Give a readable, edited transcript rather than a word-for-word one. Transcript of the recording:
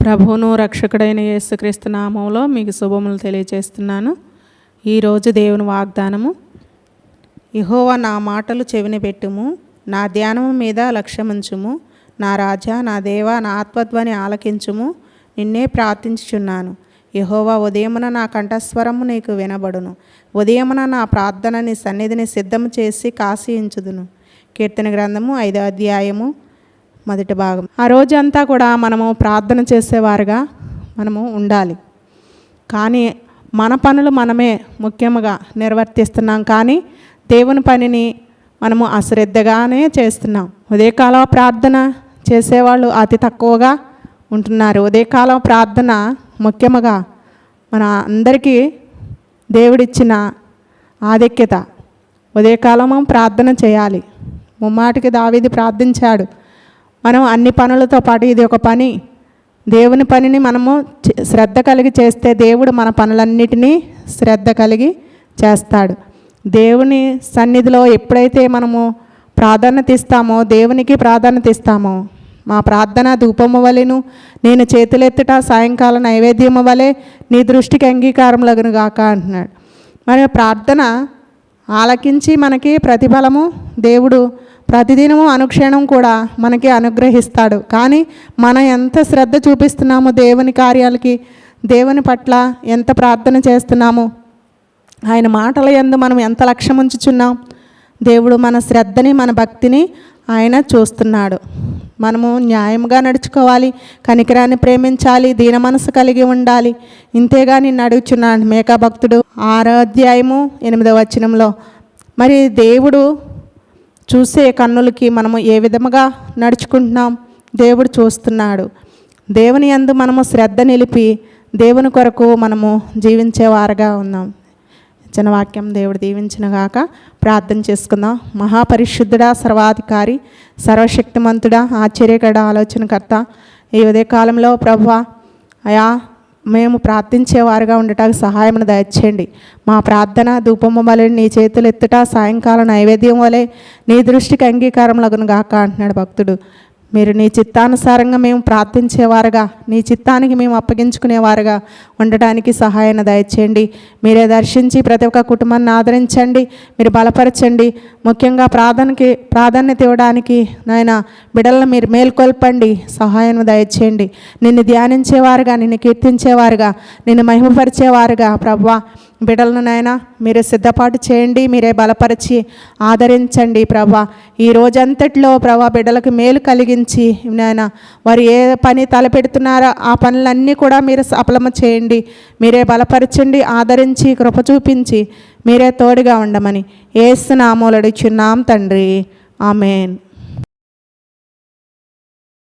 ప్రభువును రక్షకుడైన యేసుక్రీస్తు నామములో మీకు శుభములు తెలియజేస్తున్నాను. ఈరోజు దేవుని వాగ్దానము, యెహోవా నా మాటలు చెవిని పెట్టుము, నా ధ్యానము మీద లక్ష్యముంచుము. నా రాజా, నా దేవా, నా ఆత్మధ్వని ఆలకించుము. నిన్నే ప్రార్థించుచున్నాను. యెహోవా, ఉదయమున నా కంఠస్వరము నీకు వినబడును. ఉదయమున నా ప్రార్థన నీ సన్నిధిని సిద్ధము చేసి కాశీయించుదును. కీర్తన గ్రంథము 5వ అధ్యాయము మొదటి భాగం. ఆ రోజంతా కూడా మనము ప్రార్థన చేసేవారుగా మనము ఉండాలి. కానీ మన పనులు మనమే ముఖ్యంగా నిర్వర్తిస్తున్నాం, కానీ దేవుని పనిని మనము అశ్రద్ధగానే చేస్తున్నాం. ఉదయకాలం ప్రార్థన చేసేవాళ్ళు అతి తక్కువగా ఉంటున్నారు. ఉదయకాలం ప్రార్థన ముఖ్యంగా మన అందరికీ దేవుడిచ్చిన ఆధిక్యత. ఉదయకాలము ప్రార్థన చేయాలి. ముమ్మాటికి దావీదు ప్రార్థించాడు. మనం అన్ని పనులతో పాటు ఇది ఒక పని. దేవుని పనిని మనము శ్రద్ధ కలిగి చేస్తే దేవుడు మన పనులన్నిటినీ శ్రద్ధ కలిగి చేస్తాడు. దేవుని సన్నిధిలో ఎప్పుడైతే మనము ప్రాధాన్యత ఇస్తామో, దేవునికి ప్రాధాన్యత ఇస్తామో, మా ప్రార్థన ధూపము వలెను, నేను చేతులెత్తుట సాయంకాల నైవేద్యము వలె నీ దృష్టికి అంగీకారం లగును గాక అంటున్నాడు. మరి ప్రార్థన ఆలకించి మనకి ప్రతిఫలము దేవుడు ప్రతిదినము అనుక్షణం కూడా మనకి అనుగ్రహిస్తాడు. కానీ మనం ఎంత శ్రద్ధ చూపిస్తున్నామో దేవుని కార్యాలకి, దేవుని పట్ల ఎంత ప్రార్థన చేస్తున్నామో, ఆయన మాటల యందు మనం ఎంత లక్ష్యం ఉంచుచున్నాం, దేవుడు మన శ్రద్ధని, మన భక్తిని ఆయన చూస్తున్నాడు. మనము న్యాయంగా నడుచుకోవాలి, కనికరాన్ని ప్రేమించాలి, దీన మనసు కలిగి ఉండాలి. ఇంతేగా నిన్ను అడుగుచున్నాను. మేకా భక్తుడు 6వ అధ్యాయము 8వ వచనంలో, మరి దేవుడు చూసే కన్నులకి మనము ఏ విధముగా నడుచుకుంటున్నాం దేవుడు చూస్తున్నాడు. దేవుని యందు మనము శ్రద్ధ నిలిపి దేవుని కొరకు మనము జీవించేవారుగా ఉన్నాం. చిన్న వాక్యం దేవుడు దీవించిన గాక. ప్రార్థన చేసుకుందాం. మహాపరిశుద్ధుడా, సర్వాధికారి, సర్వశక్తిమంతుడా, ఆశ్చర్యకర ఆలోచనకర్త, ఈ ఉదయకాలంలో ప్రభువా అయా మేము ప్రార్థించేవారుగా ఉండటానికి సహాయం దయచేయండి. మా ప్రార్థన ధూపము వలె నీ చేతులు ఎత్తుట సాయంకాలం నైవేద్యం వలె నీ దృష్టికి అంగీకారం లగును గాక అంటున్నాడు భక్తుడు. మీరు నీ చిత్తానుసారంగా మేము ప్రార్థించేవారుగా, నీ చిత్తానికి మేము అప్పగించుకునేవారుగా ఉండటానికి సహాయాన్ని దయచేయండి. మీరే దర్శించి ప్రతి ఒక్క కుటుంబాన్ని ఆదరించండి, మీరు బలపరచండి. ముఖ్యంగా ప్రాధాన్యత ఇవ్వడానికి నాయన బిడ్డలను మీరు మేల్కొల్పండి, సహాయం దయచేయండి. నిన్ను ధ్యానించేవారుగా, నిన్ను కీర్తించేవారుగా, నిన్ను మహిమపరిచేవారుగా ప్రభువా బిడ్డలను నాయన మీరే సిద్ధపాటు చేయండి, మీరే బలపరిచి ఆదరించండి ప్రభా. ఈ రోజంతట్లో ప్రభా బిడ్డలకు మేలు కలిగించి నాయన వారు ఏ పని తలపెడుతున్నారో ఆ పనులన్నీ కూడా మీరు సఫలము చేయండి. మీరే బలపరచండి, ఆదరించి కృప చూపించి మీరే తోడుగా ఉండమని యేసు నామములో అడుగుచున్నాం తండ్రి. ఆమేన్.